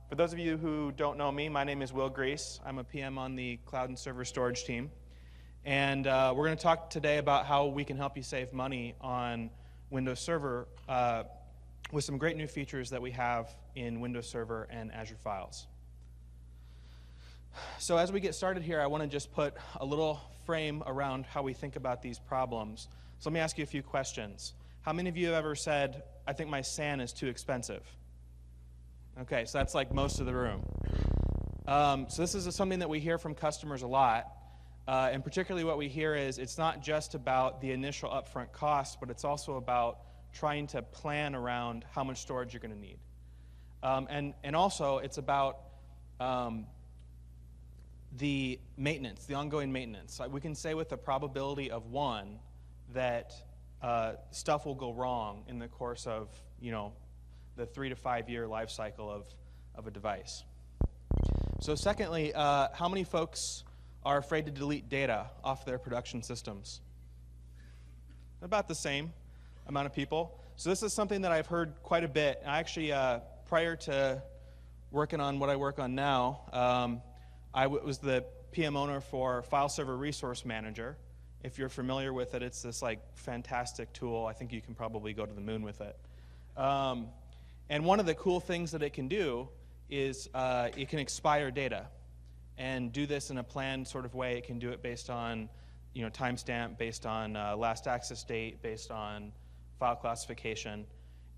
For those of you who don't know me, my name is Will Grease. I'm a PM on the Cloud and Server Storage team. And we're going to talk today about how we can help you save money on Windows Server with some great new features that we have in Windows Server and Azure Files. So as we get started here, I want to just put a little frame around how we think about these problems. So let me ask you a few questions. How many of you have ever said, I think my SAN is too expensive? Okay, so that's like most of the room. So this is something that we hear from customers a lot. And particularly what we hear is it's not just about the initial upfront cost, but it's also about trying to plan around how much storage you're going to need. And also it's about the maintenance, the ongoing maintenance. Like we can say with a probability of 1 that stuff will go wrong in the course of, the 3 to 5 year life cycle of a device. So secondly, how many folks are afraid to delete data off their production systems? About the same amount of people. So this is something that I've heard quite a bit. I actually, prior to working on what I work on now, I was the PM owner for File Server Resource Manager. If you're familiar with it, it's this like fantastic tool. I think you can probably go to the moon with it. And one of the cool things that it can do is it can expire data and do this in a planned sort of way. It can do it based on timestamp, based on last access date, based on file classification.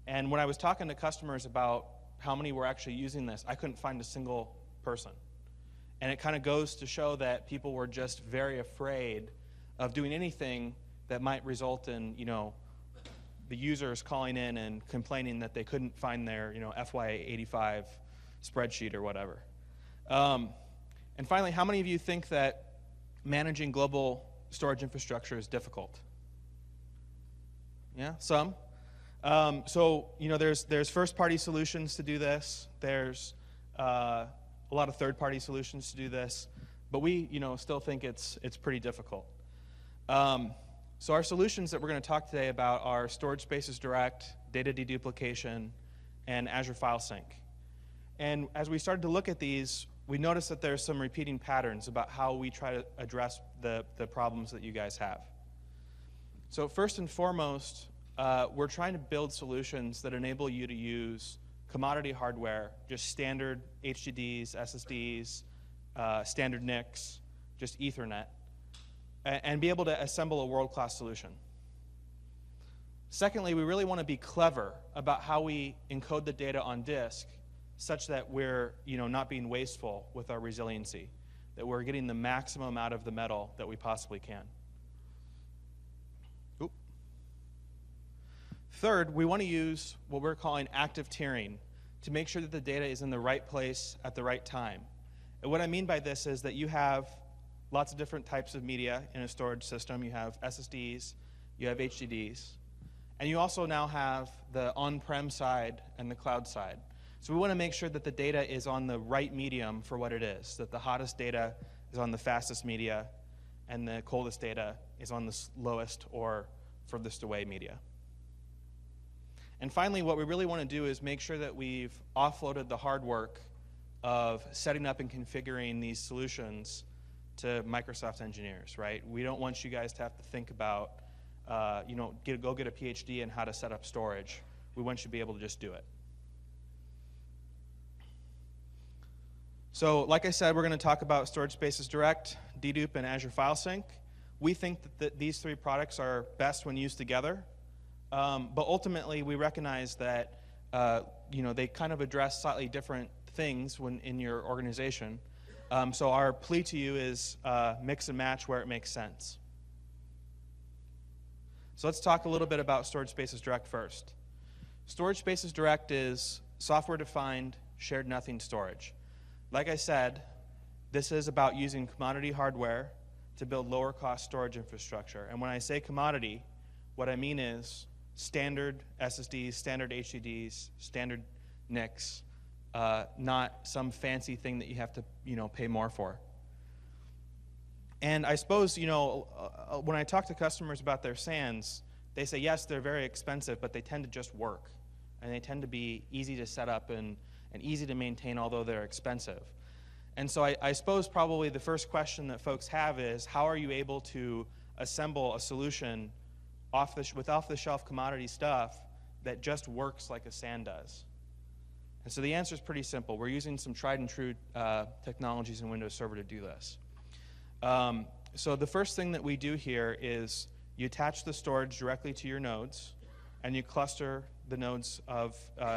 And when I was talking to customers about how many were actually using this, I couldn't find a single person. And it kind of goes to show that people were just very afraid of doing anything that might result in the users calling in and complaining that they couldn't find their FY85 spreadsheet or whatever. And finally, how many of you think that managing global storage infrastructure is difficult? Yeah, some. So there's first-party solutions to do this. There's a lot of third-party solutions to do this, but we still think it's pretty difficult. So our solutions that we're going to talk today about are Storage Spaces Direct, Data Deduplication, and Azure File Sync. And as we started to look at these, we noticed that there's some repeating patterns about how we try to address the problems that you guys have. So first and foremost, we're trying to build solutions that enable you to use commodity hardware, just standard HDDs, SSDs, standard NICs, just Ethernet, and be able to assemble a world-class solution. Secondly, we really want to be clever about how we encode the data on disk such that we're not being wasteful with our resiliency, that we're getting the maximum out of the metal that we possibly can. Oop. Third, we want to use what we're calling active tiering to make sure that the data is in the right place at the right time. And what I mean by this is that you have lots of different types of media in a storage system. You have SSDs, you have HDDs, and you also now have the on-prem side and the cloud side. So we want to make sure that the data is on the right medium for what it is, that the hottest data is on the fastest media, and the coldest data is on the lowest or furthest away media. And finally, what we really want to do is make sure that we've offloaded the hard work of setting up and configuring these solutions to Microsoft engineers, right? We don't want you guys to have to think about, go get a PhD in how to set up storage. We want you to be able to just do it. So, like I said, we're going to talk about Storage Spaces Direct, Dedup, and Azure File Sync. We think that these three products are best when used together, but ultimately we recognize that they kind of address slightly different things in your organization. So our plea to you is mix and match where it makes sense. So let's talk a little bit about Storage Spaces Direct first. Storage Spaces Direct is software-defined, shared nothing storage. Like I said, this is about using commodity hardware to build lower-cost storage infrastructure. And when I say commodity, what I mean is standard SSDs, standard HDDs, standard NICs, not some fancy thing that you have to pay more for. And I suppose when I talk to customers about their SANs, they say yes, they're very expensive, but they tend to just work, and they tend to be easy to set up and and easy to maintain, although they're expensive. And so I suppose probably the first question that folks have is, how are you able to assemble a solution with off-the-shelf commodity stuff that just works like a SAN does? And so the answer is pretty simple. We're using some tried and true technologies in Windows Server to do this. So the first thing that we do here is you attach the storage directly to your nodes, and you cluster the nodes of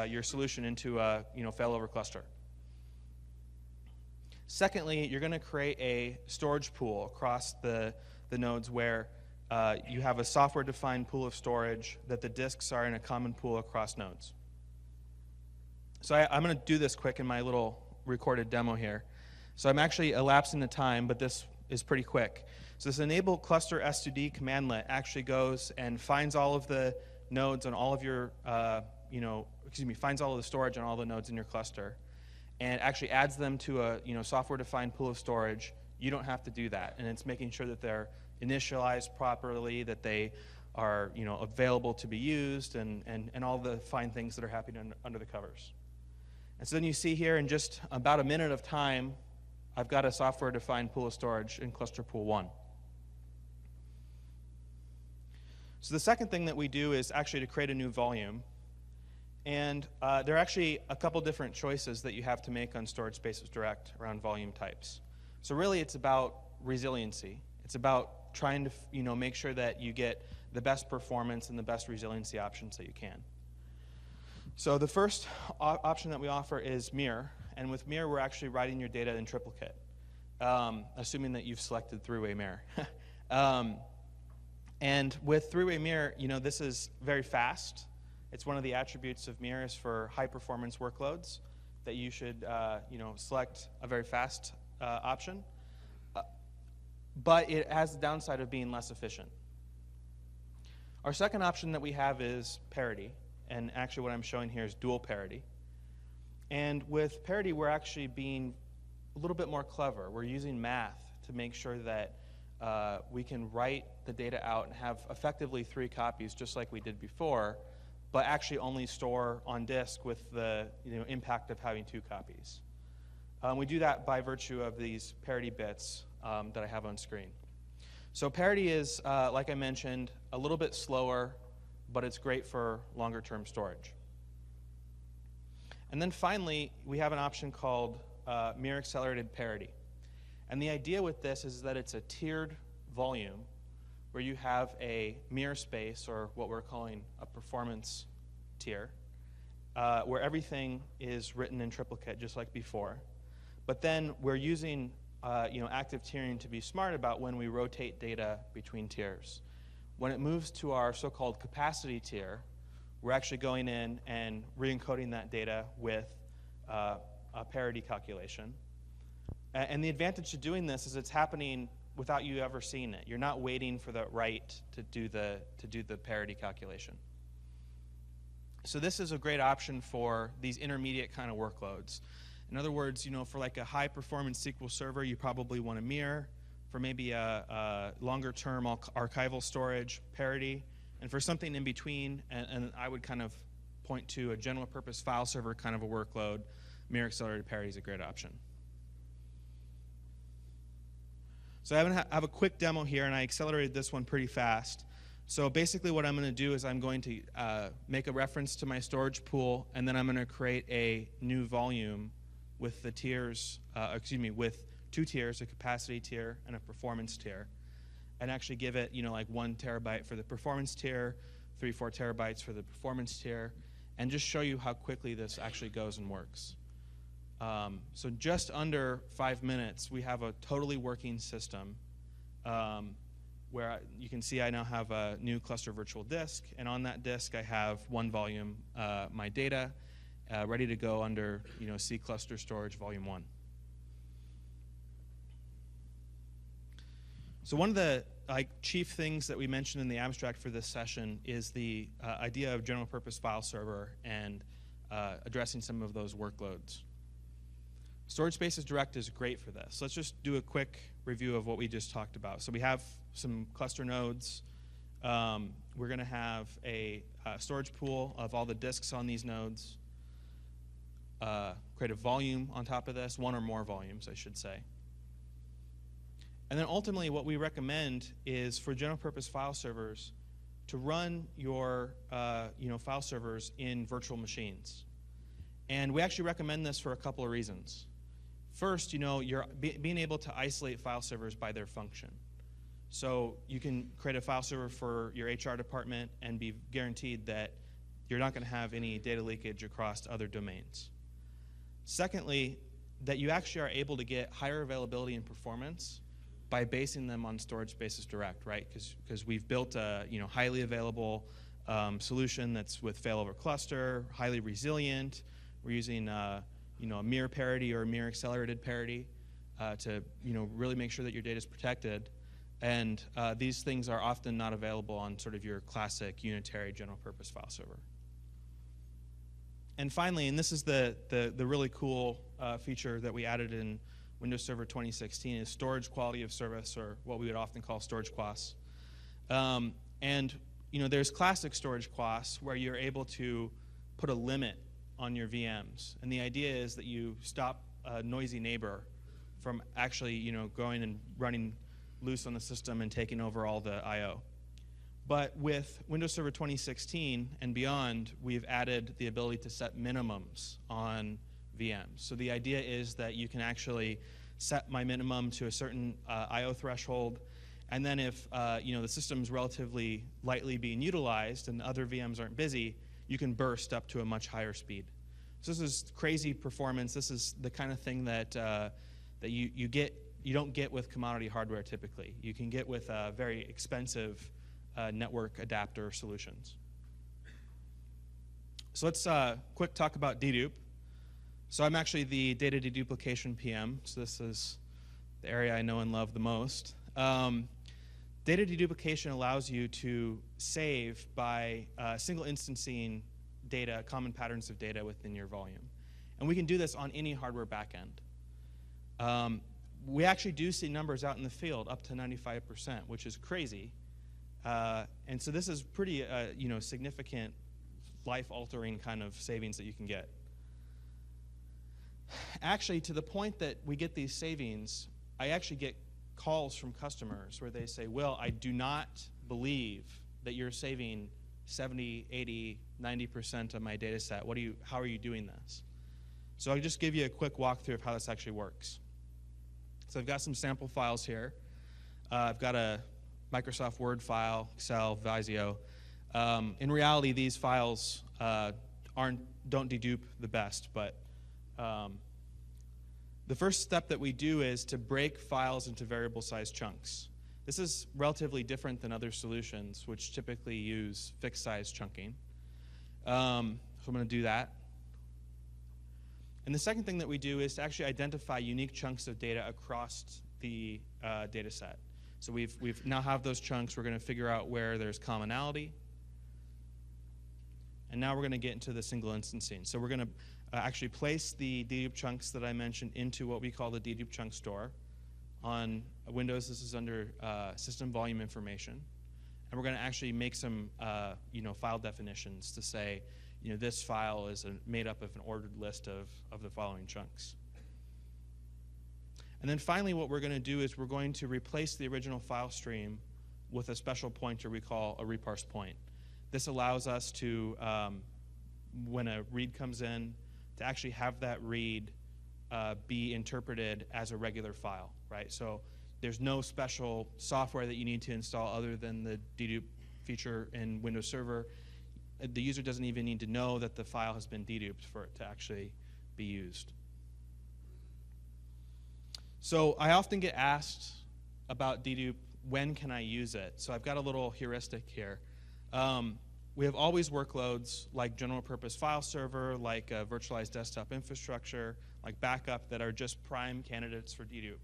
your solution into a failover cluster. Secondly, you're going to create a storage pool across the nodes where you have a software-defined pool of storage that the disks are in a common pool across nodes. So I'm going to do this quick in my little recorded demo here. So I'm actually elapsing the time, but this is pretty quick. So this enable cluster S2D commandlet actually goes and finds all of the nodes on all of your, finds all of the storage on all the nodes in your cluster, and actually adds them to a software-defined pool of storage. You don't have to do that, and it's making sure that they're initialized properly, that they are available to be used, and all the fine things that are happening under the covers. And so then you see here in just about a minute of time, I've got a software-defined pool of storage in cluster pool 1. So the second thing that we do is actually to create a new volume. And there are actually a couple different choices that you have to make on Storage Spaces Direct around volume types. So really it's about resiliency. It's about trying to make sure that you get the best performance and the best resiliency options that you can. So the first option that we offer is mirror. And with mirror, we're actually writing your data in triplicate, assuming that you've selected three-way mirror. And with three-way mirror, this is very fast. It's one of the attributes of mirrors for high-performance workloads that you should, select a very fast option. But it has the downside of being less efficient. Our second option that we have is parity. And actually what I'm showing here is dual parity. And with parity, we're actually being a little bit more clever. We're using math to make sure that we can write the data out and have effectively 3 copies, just like we did before, but actually only store on disk with the impact of having 2 copies. We do that by virtue of these parity bits that I have on screen. So parity is, like I mentioned, a little bit slower, but it's great for longer-term storage. And then finally, we have an option called mirror accelerated parity. And the idea with this is that it's a tiered volume where you have a mirror space, or what we're calling a performance tier, where everything is written in triplicate just like before. But then we're using active tiering to be smart about when we rotate data between tiers. When it moves to our so-called capacity tier, we're actually going in and re-encoding that data with a parity calculation. And the advantage to doing this is it's happening without you ever seeing it. You're not waiting for the write to do the parity calculation. So this is a great option for these intermediate kind of workloads. In other words, for like a high-performance SQL server, you probably want a mirror. For maybe a longer-term archival storage, parity. And for something in between, and I would kind of point to a general-purpose file server kind of a workload, mirror accelerated parity is a great option. So I have a quick demo here, and I accelerated this one pretty fast. So basically what I'm going to do is I'm going to make a reference to my storage pool, and then I'm going to create a new volume with the tiers, with 2 tiers, a capacity tier and a performance tier, and actually give it, like 1 terabyte for the performance tier, 3-4 terabytes for the performance tier, and just show you how quickly this actually goes and works. So just under 5 minutes, we have a totally working system where you can see I now have a new cluster virtual disk, and on that disk I have 1 volume, my data, ready to go under C cluster storage volume 1. So one of the chief things that we mentioned in the abstract for this session is the idea of general purpose file server and addressing some of those workloads. Storage Spaces Direct is great for this. Let's just do a quick review of what we just talked about. So we have some cluster nodes. We're going to have a storage pool of all the disks on these nodes. create a volume on top of this, one or more volumes, I should say. And then ultimately what we recommend is for general purpose file servers to run your file servers in virtual machines. And we actually recommend this for a couple of reasons. First, you're being able to isolate file servers by their function. So you can create a file server for your HR department and be guaranteed that you're not going to have any data leakage across other domains. Secondly, that you actually are able to get higher availability and performance by basing them on storage spaces direct, right? Because we've built a highly available solution that's with failover cluster, highly resilient. We're using a mirror parity or mirror accelerated parity to really make sure that your data is protected. And these things are often not available on sort of your classic unitary general purpose file server. And finally, and this is the really cool feature that we added in Windows Server 2016, is storage quality of service, or what we would often call storage QoS. And there's classic storage QoS where you're able to put a limit on your VMs. And the idea is that you stop a noisy neighbor from actually going and running loose on the system and taking over all the I/O. But with Windows Server 2016 and beyond, we've added the ability to set minimums on VMs. So the idea is that you can actually set my minimum to a certain I/O threshold, and then if the system's relatively lightly being utilized and other VMs aren't busy, you can burst up to a much higher speed. So this is crazy performance. This is the kind of thing that you don't get with commodity hardware typically. You can get with very expensive network adapter solutions. So let's quick talk about dedupe. So I'm actually the data deduplication PM, so this is the area I know and love the most. Data deduplication allows you to save by single instancing data, common patterns of data within your volume. And we can do this on any hardware backend. We actually do see numbers out in the field up to 95%, which is crazy. And so this is pretty significant life-altering kind of savings that you can get. Actually, to the point that we get these savings, I actually get calls from customers where they say, Will, I do not believe that you're saving 70, 80, 90% of my data set. How are you doing this? So I'll just give you a quick walkthrough of how this actually works. So I've got some sample files here. I've got a Microsoft Word file, Excel, Visio. In reality, these files don't dedupe the best, but the first step that we do is to break files into variable size chunks. This is relatively different than other solutions, which typically use fixed size chunking. So I'm going to do that. And the second thing that we do is to actually identify unique chunks of data across the data set. So we've now have those chunks. We're going to figure out where there's commonality. And now we're going to get into the single instancing. So we're going to actually place the dedupe chunks that I mentioned into what we call the dedupe chunk store. On Windows, this is under system volume information. And we're going to actually make some file definitions to say, this file is made up of an ordered list of the following chunks. And then finally, what we're going to do is we're going to replace the original file stream with a special pointer we call a reparse point. This allows us to, when a read comes in, to actually have that read be interpreted as a regular file, right? So there's no special software that you need to install other than the dedupe feature in Windows Server. The user doesn't even need to know that the file has been deduped for it to actually be used. So I often get asked about dedupe, when can I use it? So I've got a little heuristic here. We have always workloads like general purpose file server, like virtualized desktop infrastructure, like backup, that are just prime candidates for dedupe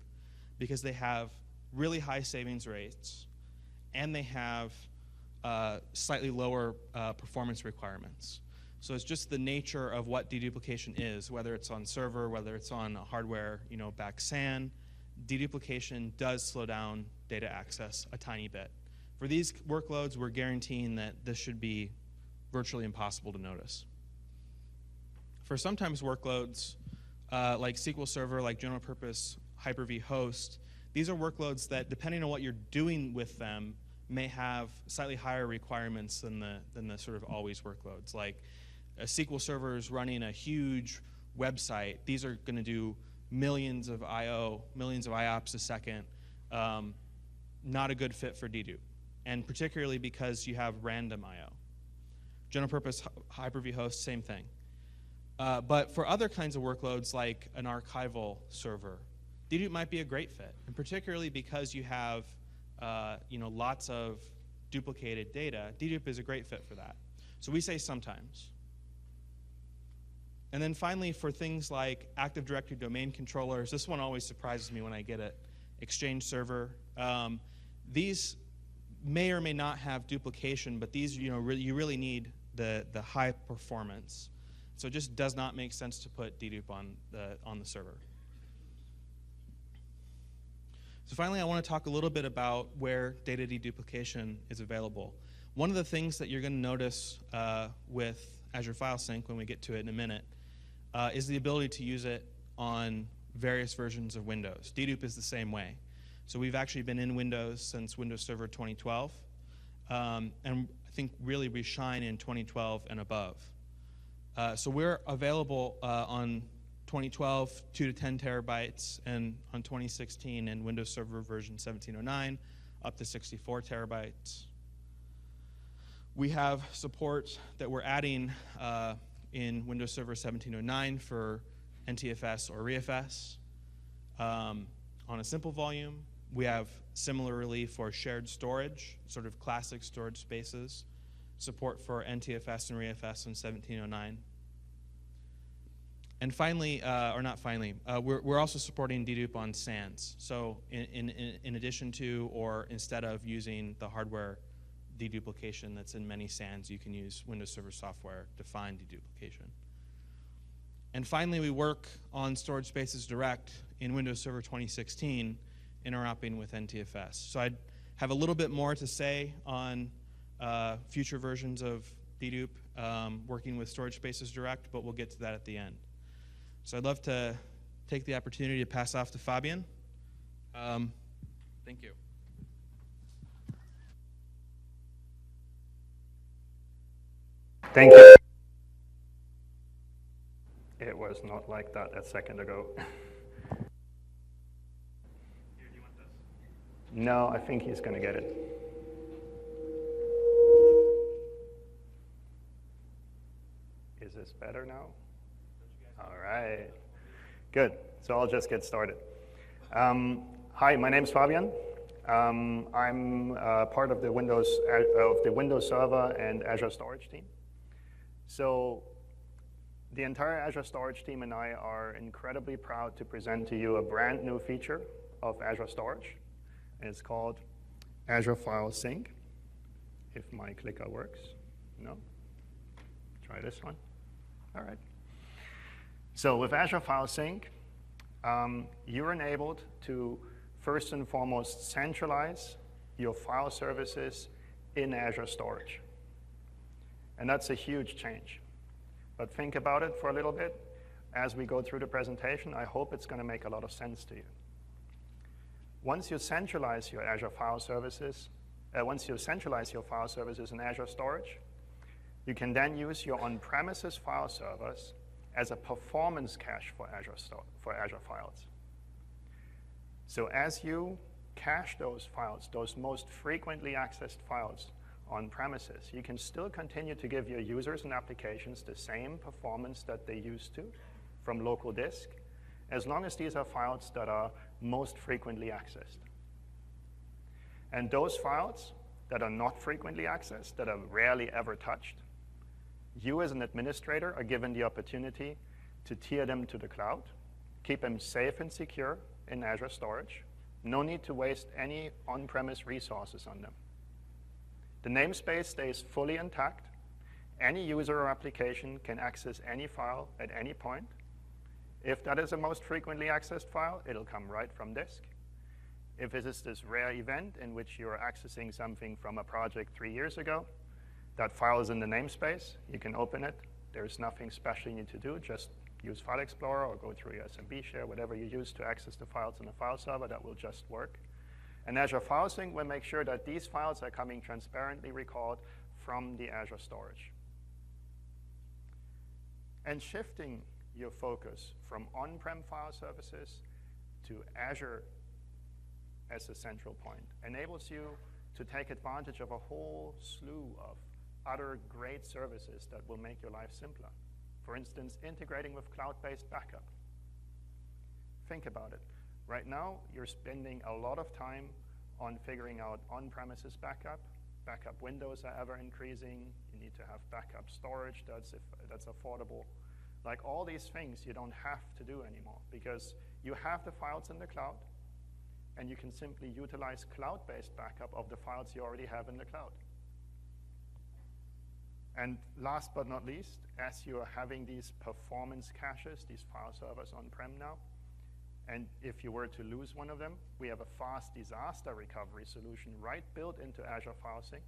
because they have really high savings rates and they have slightly lower performance requirements. So it's just the nature of what deduplication is, whether it's on server, whether it's on a hardware, back SAN. Deduplication does slow down data access a tiny bit. For these workloads, we're guaranteeing that this should be virtually impossible to notice. for sometimes workloads like SQL Server, like general purpose Hyper-V host, these are workloads that, depending on what you're doing with them, may have slightly higher requirements than the sort of always workloads. Like a SQL Server is running a huge website. These are going to do millions of I/O, millions of IOPS a second. Not a good fit for dedupe, and particularly because you have random I/O. General purpose Hyper-V host, same thing. But for other kinds of workloads like an archival server, dedupe might be a great fit, and particularly because you have lots of duplicated data, dedupe is a great fit for that. So we say sometimes. And then finally, for things like Active Directory domain controllers, this one always surprises me when I get it. Exchange server. These may or may not have duplication, but these you really need the high performance. So it just does not make sense to put dedupe on the server. So finally, I want to talk a little bit about where data deduplication is available. One of the things that you're going to notice with Azure File Sync, when we get to it in a minute, is the ability to use it on various versions of Windows. Dedupe is the same way. So we've actually been in Windows since Windows Server 2012, and I think really we shine in 2012 and above. So we're available on 2012, 2 to 10 terabytes, and on 2016 in Windows Server version 1709, up to 64 terabytes. We have support that we're adding in Windows Server 1709 for NTFS or ReFS on a simple volume. We have similarly for shared storage, sort of classic storage spaces, support for NTFS and ReFS in 1709. And finally, or not finally, we're also supporting dedupe on SANs. So in addition to or instead of using the hardware deduplication that's in many SANs, you can use Windows Server software defined deduplication. And finally, we work on storage spaces direct in Windows Server 2016, interoperating with NTFS. So I'd have a little bit more to say on future versions of dedupe working with storage spaces direct, but we'll get to that at the end. So I'd love to take the opportunity to pass off to Fabian. Thank you. Thank you. It was not like that a second ago. Here, do you want this? No, I think he's going to get it. Is this better now? All right. Good. So I'll just get started. Hi, my name's Fabian. I'm part of the Windows Server and Azure Storage team. So the entire Azure Storage team and I are incredibly proud to present to you a brand new feature of Azure Storage. And it's called Azure File Sync, if my clicker works. No? Try this one. All right. So with Azure File Sync, you're enabled to first and foremost centralize your file services in Azure Storage. And that's a huge change. But think about it for a little bit. As we go through the presentation, I hope it's going to make a lot of sense to you. Once you centralize your Azure file services, in Azure Storage, you can then use your on-premises file servers as a performance cache for Azure Files. So as you cache those files, those most frequently accessed files on premises, you can still continue to give your users and applications the same performance that they used to from local disk, as long as these are files that are most frequently accessed. And those files that are not frequently accessed, that are rarely ever touched, you as an administrator are given the opportunity to tier them to the cloud, keep them safe and secure in Azure Storage. No need to waste any on-premise resources on them. The namespace stays fully intact. Any user or application can access any file at any point. If that is a most frequently accessed file, it'll come right from disk. If it is this rare event in which you're accessing something from a project 3 years ago, that file is in the namespace. You can open it There's nothing special you need to do. Just use File Explorer or go through your SMB share, whatever you use to access the files in the file server, that will just work. And Azure File Sync will make sure that these files are coming transparently recalled from the Azure storage. And shifting your focus from on-prem file services to Azure as a central point enables you to take advantage of a whole slew of other great services that will make your life simpler. For instance, integrating with cloud-based backup. Think about it. Right now, you're spending a lot of time on figuring out on-premises backup. Backup windows are ever increasing. You need to have backup storage that's affordable. Like all these things you don't have to do anymore because you have the files in the cloud and you can simply utilize cloud-based backup of the files you already have in the cloud. And last but not least, as you are having these performance caches, these file servers on-prem now, and if you were to lose one of them, we have a fast disaster recovery solution right built into Azure File Sync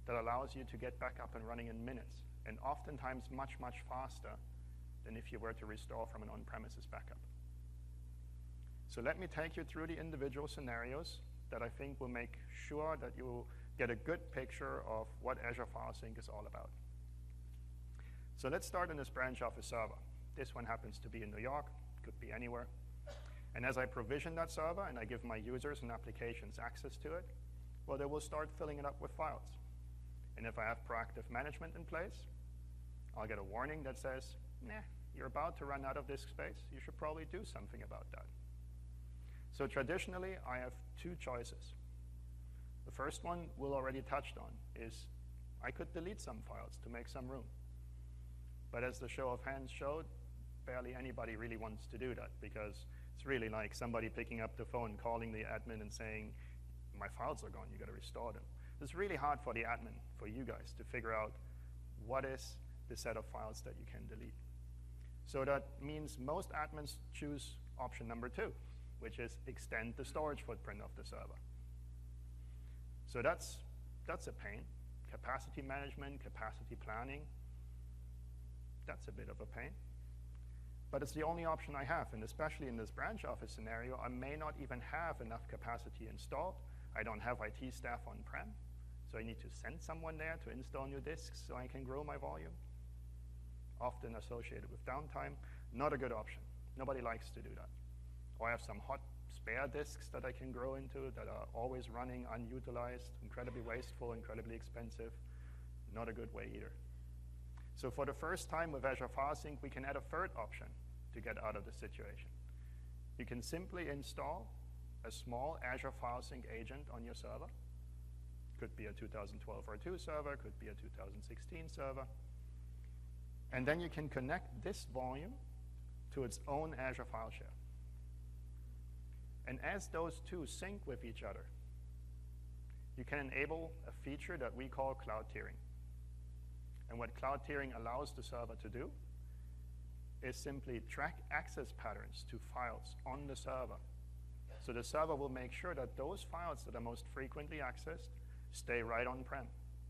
that allows you to get back up and running in minutes, and oftentimes much, much faster than if you were to restore from an on-premises backup. So let me take you through the individual scenarios that I think will make sure that you will get a good picture of what Azure File Sync is all about. So let's start in this branch office server. This one happens to be in New York, could be anywhere. And as I provision that server and I give my users and applications access to it, well, they will start filling it up with files. And if I have proactive management in place, I'll get a warning that says, nah, you're about to run out of disk space. You should probably do something about that. So traditionally, I have two choices. The first one we'll already touched on is I could delete some files to make some room. But as the show of hands showed, barely anybody really wants to do that because it's really like somebody picking up the phone, calling the admin and saying, my files are gone, you gotta restore them. It's really hard for the admin, for you guys, to figure out what is the set of files that you can delete. So that means most admins choose option number 2, which is extend the storage footprint of the server. So that's a pain. Capacity management, capacity planning, that's a bit of a pain. But it's the only option I have, and especially in this branch office scenario, I may not even have enough capacity installed. I don't have IT staff on-prem, so I need to send someone there to install new disks so I can grow my volume. Often associated with downtime, not a good option. Nobody likes to do that. Or I have some hot spare disks that I can grow into that are always running unutilized, incredibly wasteful, incredibly expensive. Not a good way either. So for the first time with Azure File Sync, we can add a third option to get out of the situation. You can simply install a small Azure File Sync agent on your server. Could be a 2012 R2 server, could be a 2016 server. And then you can connect this volume to its own Azure file share. And as those two sync with each other, you can enable a feature that we call cloud tiering. And what cloud tiering allows the server to do is simply track access patterns to files on the server. So the server will make sure that those files that are most frequently accessed stay right on-prem,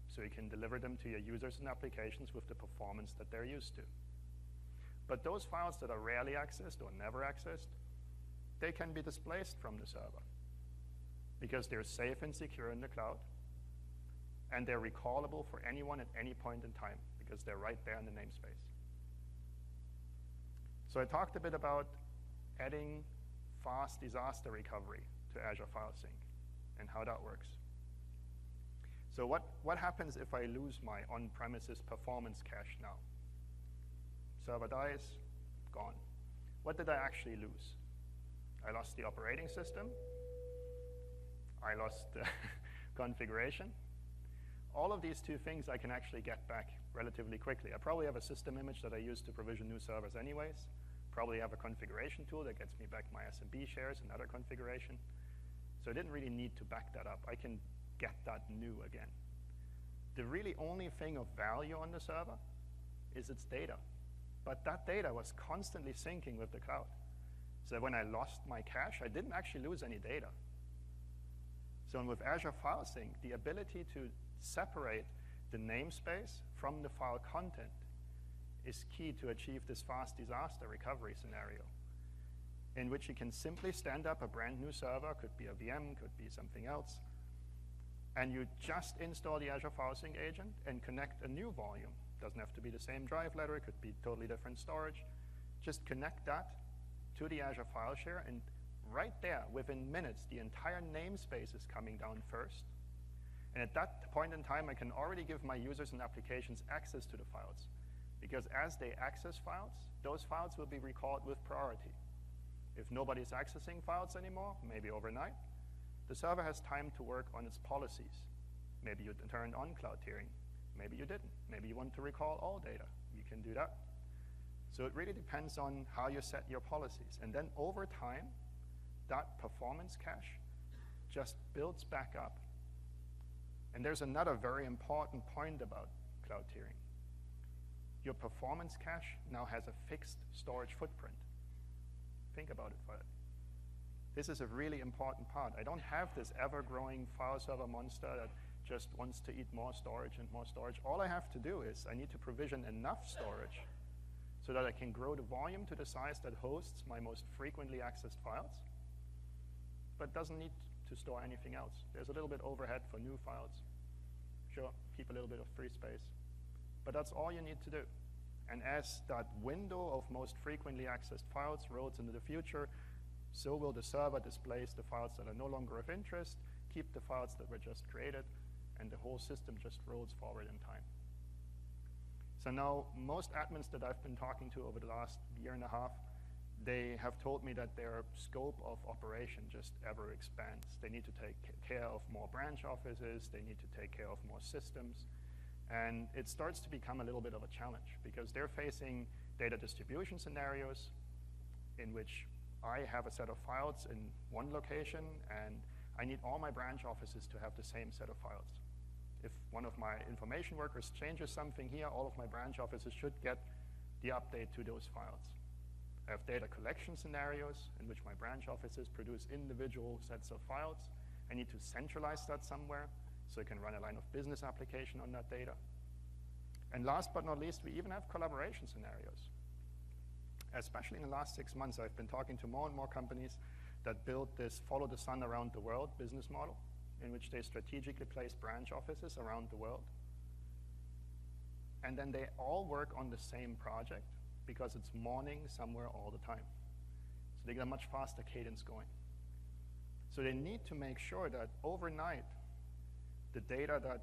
so you can deliver them to your users and applications with the performance that they're used to. But those files that are rarely accessed or never accessed, they can be displaced from the server because they're safe and secure in the cloud, and they're recallable for anyone at any point in time because they're right there in the namespace. So I talked a bit about adding fast disaster recovery to Azure File Sync and how that works. So what happens if I lose my on-premises performance cache now? Server dies, gone. What did I actually lose? I lost the operating system. I lost the configuration. All of these two things I can actually get back relatively quickly. I probably have a system image that I use to provision new servers anyways. Probably have a configuration tool that gets me back my SMB shares and other configuration. So I didn't really need to back that up. I can get that new again. The really only thing of value on the server is its data. But that data was constantly syncing with the cloud. So when I lost my cache, I didn't actually lose any data. So with Azure File Sync, the ability to separate the namespace from the file content is key to achieve this fast disaster recovery scenario, in which you can simply stand up a brand new server, could be a VM, could be something else, and you just install the Azure File Sync agent and connect a new volume. Doesn't have to be the same drive letter, it could be totally different storage. Just connect that to the Azure file share, and right there, within minutes, the entire namespace is coming down first. And at that point in time, I can already give my users and applications access to the files, because as they access files, those files will be recalled with priority. If nobody's accessing files anymore, maybe overnight, the server has time to work on its policies. Maybe you turned on cloud tiering. Maybe you didn't. Maybe you want to recall all data. You can do that. So it really depends on how you set your policies. And then over time, that performance cache just builds back up. And there's another very important point about cloud tiering. Your performance cache now has a fixed storage footprint. Think about it for it. This is a really important part. I don't have this ever-growing file server monster that just wants to eat more storage and more storage. All I have to do is I need to provision enough storage so that I can grow the volume to the size that hosts my most frequently accessed files, but doesn't need to store anything else. There's a little bit overhead for new files. Sure, keep a little bit of free space. But that's all you need to do. And as that window of most frequently accessed files rolls into the future, so will the server displace the files that are no longer of interest, keep the files that were just created, and the whole system just rolls forward in time. So now, most admins that I've been talking to over the last year and a half, they have told me that their scope of operation just ever expands. They need to take care of more branch offices, they need to take care of more systems, and it starts to become a little bit of a challenge because they're facing data distribution scenarios in which I have a set of files in one location and I need all my branch offices to have the same set of files. If one of my information workers changes something here, all of my branch offices should get the update to those files. I have data collection scenarios in which my branch offices produce individual sets of files. I need to centralize that somewhere so I can run a line of business application on that data. And last but not least, we even have collaboration scenarios. Especially in the last 6 months, I've been talking to more and more companies that build this follow the sun around the world business model in which they strategically place branch offices around the world. And then they all work on the same project because it's morning somewhere all the time. So they get a much faster cadence going. So they need to make sure that overnight, the data that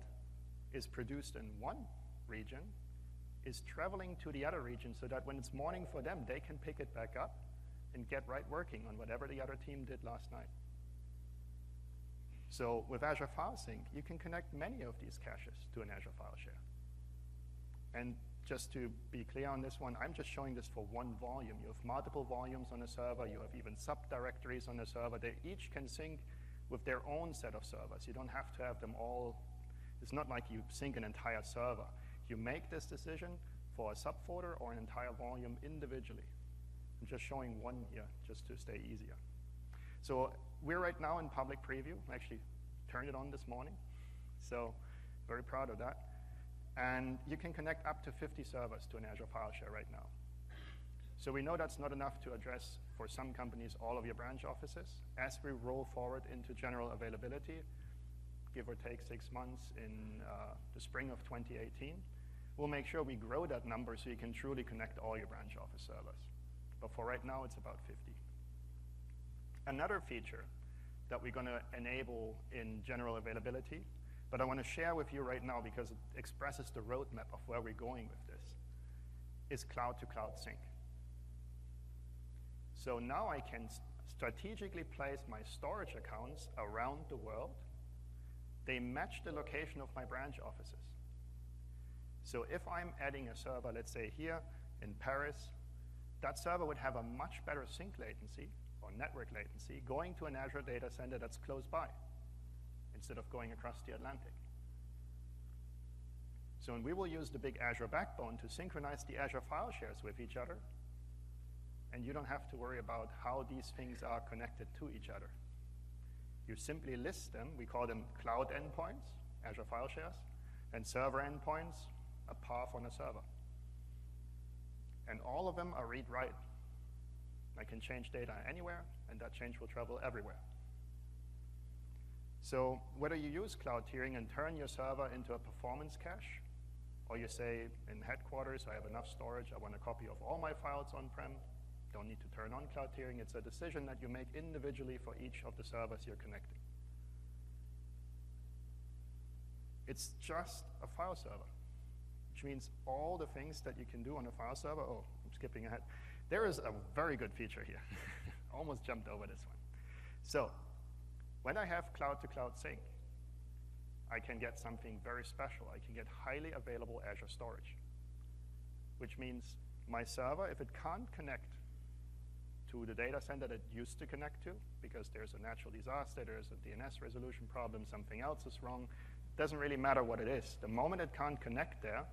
is produced in one region is traveling to the other region so that when it's morning for them, they can pick it back up and get right working on whatever the other team did last night. So with Azure File Sync, you can connect many of these caches to an Azure file share. And just to be clear on this one, I'm just showing this for one volume. You have multiple volumes on a server. You have even subdirectories on a server. They each can sync with their own set of servers. You don't have to have them all. It's not like you sync an entire server. You make this decision for a subfolder or an entire volume individually. I'm just showing one here just to stay easier. So we're right now in public preview. I actually turned it on this morning, so very proud of that. And you can connect up to 50 servers to an Azure file share right now. So we know that's not enough to address, for some companies, all of your branch offices. As we roll forward into general availability, give or take 6 months in the spring of 2018, we'll make sure we grow that number so you can truly connect all your branch office servers. But for right now, it's about 50. Another feature that we're going to enable in general availability, but I want to share with you right now because it expresses the roadmap of where we're going with this, is cloud-to-cloud sync. So now I can strategically place my storage accounts around the world. They match the location of my branch offices. So if I'm adding a server, let's say here in Paris, that server would have a much better sync latency or network latency going to an Azure data center that's close by instead of going across the Atlantic. So and we will use the big Azure backbone to synchronize the Azure file shares with each other, and you don't have to worry about how these things are connected to each other. You simply list them. We call them cloud endpoints, Azure file shares, and server endpoints, a path on a server. And all of them are read-write. I can change data anywhere, and that change will travel everywhere. So whether you use cloud tiering and turn your server into a performance cache, or you say in headquarters, I have enough storage, I want a copy of all my files on-prem, don't need to turn on cloud tiering. It's a decision that you make individually for each of the servers you're connecting. It's just a file server, which means all the things that you can do on a file server. Oh, I'm skipping ahead. There is a very good feature here. Almost jumped over this one. So when I have cloud-to-cloud sync, I can get something very special. I can get highly available Azure storage, which means my server, if it can't connect to the data center that it used to connect to, because there's a natural disaster, there's a DNS resolution problem, something else is wrong, doesn't really matter what it is. The moment it can't connect there,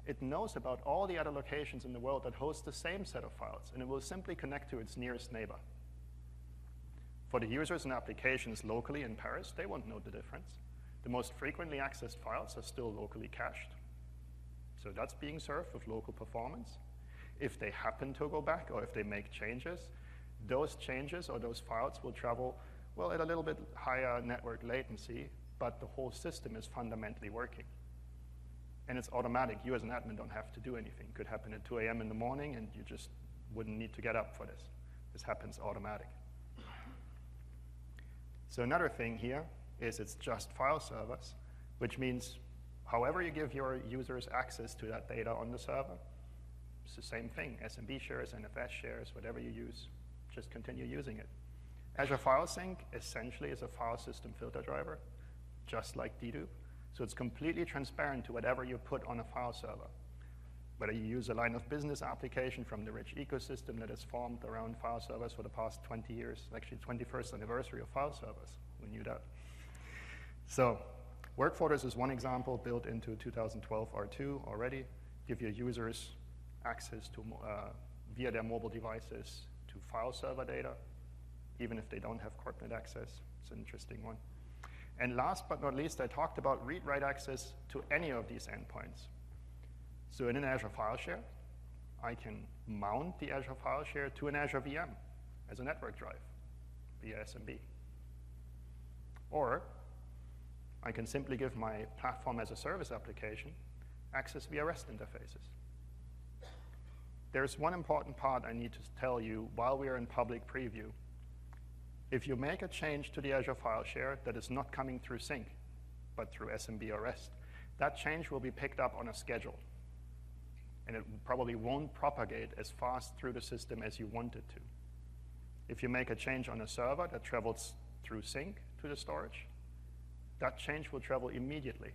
it knows about all the other locations in the world that host the same set of files, and it will simply connect to its nearest neighbor. For the users and applications locally in Paris, they won't know the difference. The most frequently accessed files are still locally cached. So that's being served with local performance. If they happen to go back or if they make changes, those changes or those files will travel, well, at a little bit higher network latency, but the whole system is fundamentally working. And it's automatic. You as an admin don't have to do anything. It could happen at 2 a.m. in the morning, and you just wouldn't need to get up for this. This happens automatic. So another thing here is it's just file servers, which means however you give your users access to that data on the server, it's the same thing. SMB shares, NFS shares, whatever you use, just continue using it. Azure File Sync essentially is a file system filter driver, just like Dedup. So it's completely transparent to whatever you put on a file server. Whether you use a line of business application from the rich ecosystem that has formed around file servers for the past 20 years, actually 21st anniversary of file servers, we knew that. So work folders is one example built into 2012 R2 already, give your users access to, via their mobile devices to file server data, even if they don't have corporate access. It's an interesting one. And last but not least, I talked about read-write access to any of these endpoints. So in an Azure File Share, I can mount the Azure File Share to an Azure VM as a network drive via SMB. Or I can simply give my platform as a service application access via REST interfaces. There's one important part I need to tell you while we are in public preview. If you make a change to the Azure File Share that is not coming through sync, but through SMB or REST, that change will be picked up on a schedule. And it probably won't propagate as fast through the system as you want it to. If you make a change on a server that travels through sync to the storage, that change will travel immediately.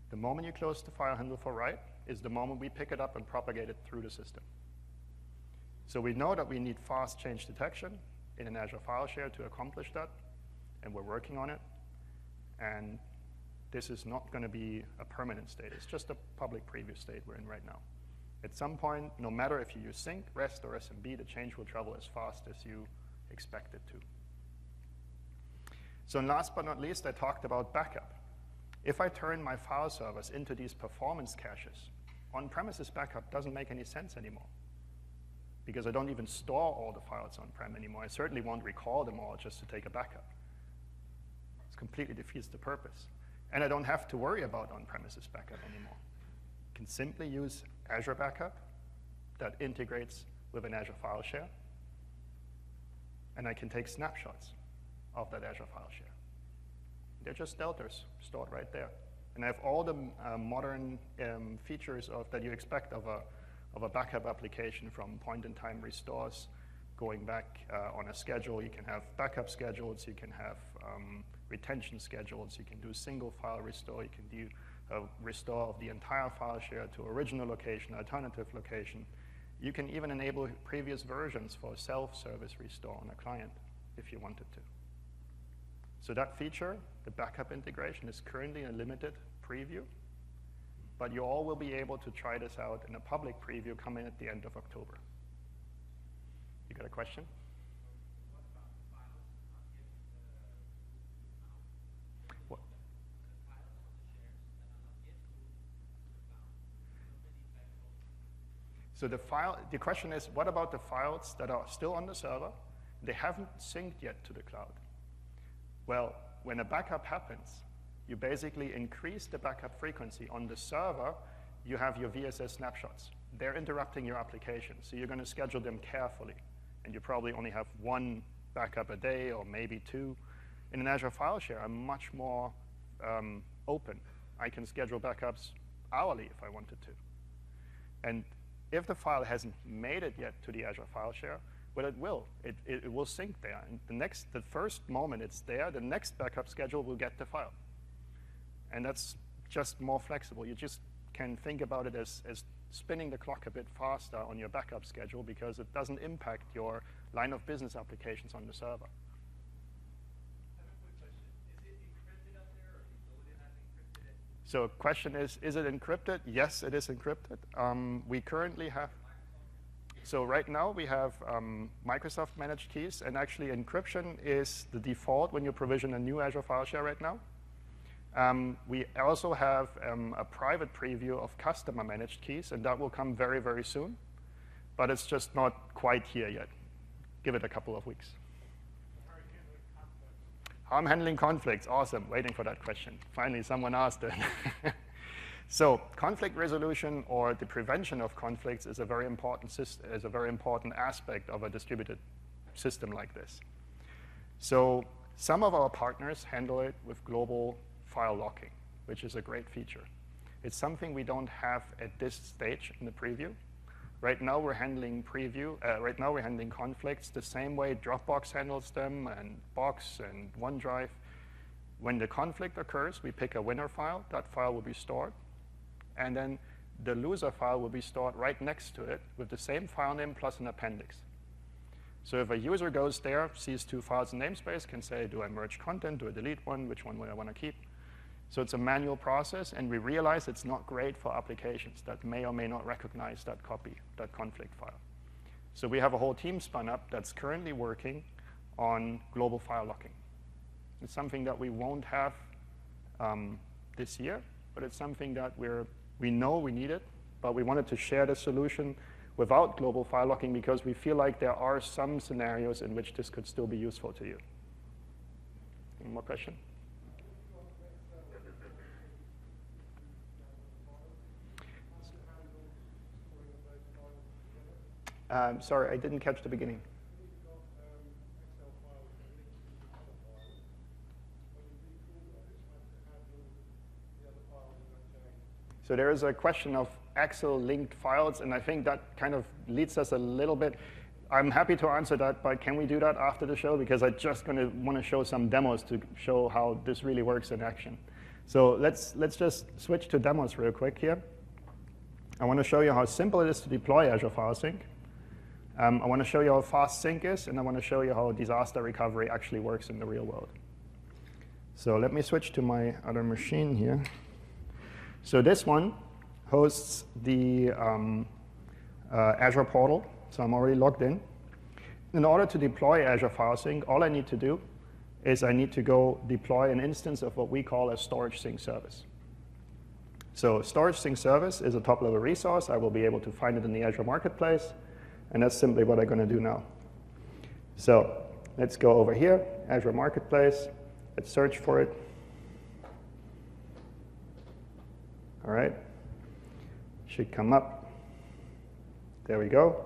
The moment you close the file handle for write is the moment we pick it up and propagate it through the system. So we know that we need fast change detection in an Azure File Share to accomplish that, and we're working on it. And this is not going to be a permanent state. It's just a public preview state we're in right now. At some point, no matter if you use sync, REST, or SMB, the change will travel as fast as you expect it to. So last but not least, I talked about backup. If I turn my file servers into these performance caches, on-premises backup doesn't make any sense anymore, because I don't even store all the files on-prem anymore. I certainly won't recall them all just to take a backup. It completely defeats the purpose. And I don't have to worry about on-premises backup anymore. I can simply use Azure Backup that integrates with an Azure File Share, and I can take snapshots of that Azure File Share. They're just deltas stored right there. And I have all the modern features that you expect of a backup application, from point-in-time restores, going back on a schedule. You can have backup schedules, you can have retention schedules, you can do single file restore, you can do a restore of the entire file share to original location, alternative location. You can even enable previous versions for self-service restore on a client if you wanted to. So that feature, the backup integration, is currently in a limited preview, but you all will be able to try this out in a public preview coming at the end of October. You got a question? What? So the question is, what about the files that are still on the server? They haven't synced yet to the cloud. Well, when a backup happens, you basically increase the backup frequency. On the server, you have your VSS snapshots. They're interrupting your application, so you're going to schedule them carefully. And you probably only have one backup a day or maybe two. In an Azure file share, I'm much more open. I can schedule backups hourly if I wanted to. And if the file hasn't made it yet to the Azure file share, well, it will. It will sync there. And the first moment it's there, the next backup schedule will get the file. And that's just more flexible. You just can think about it as spinning the clock a bit faster on your backup schedule because it doesn't impact your line of business applications on the server. So question is it encrypted? Yes, it is encrypted. We currently have, so right now we have Microsoft managed keys, and actually encryption is the default when you provision a new Azure file share right now. We also have a private preview of customer managed keys, and that will come very, very soon. But it's just not quite here yet. Give it a couple of weeks. How I'm handling conflicts, awesome, waiting for that question. Finally, someone asked it. So conflict resolution or the prevention of conflicts is a very important aspect of a distributed system like this. So some of our partners handle it with global file locking, which is a great feature. It's something we don't have at this stage in the preview. Right now we're handling conflicts the same way Dropbox handles them and Box and OneDrive. When the conflict occurs, we pick a winner file. That file will be stored. And then the loser file will be stored right next to it with the same file name plus an appendix. So if a user goes there, sees two files in namespace, can say, do I merge content? Do I delete one? Which one would I want to keep? So it's a manual process, and we realize it's not great for applications that may or may not recognize that conflict file. So we have a whole team spun up that's currently working on global file locking. It's something that we won't have this year, but it's something that we know we need it, but we wanted to share the solution without global file locking because we feel like there are some scenarios in which this could still be useful to you. Any more question? Sorry, I didn't catch the beginning. So there is a question of Excel linked files, and I think that kind of leads us a little bit. I'm happy to answer that, but can we do that after the show? Because I'm just going to want to show some demos to show how this really works in action. So let's just switch to demos real quick here. I want to show you how simple it is to deploy Azure File Sync. I want to show you how fast sync is, and I want to show you how disaster recovery actually works in the real world. So let me switch to my other machine here. So this one hosts the Azure portal, so I'm already logged in. In order to deploy Azure File Sync, all I need to do is I need to go deploy an instance of what we call a storage sync service. So storage sync service is a top-level resource. I will be able to find it in the Azure Marketplace. And that's simply what I'm going to do now. So let's go over here, Azure Marketplace. Let's search for it. All right. Should come up. There we go.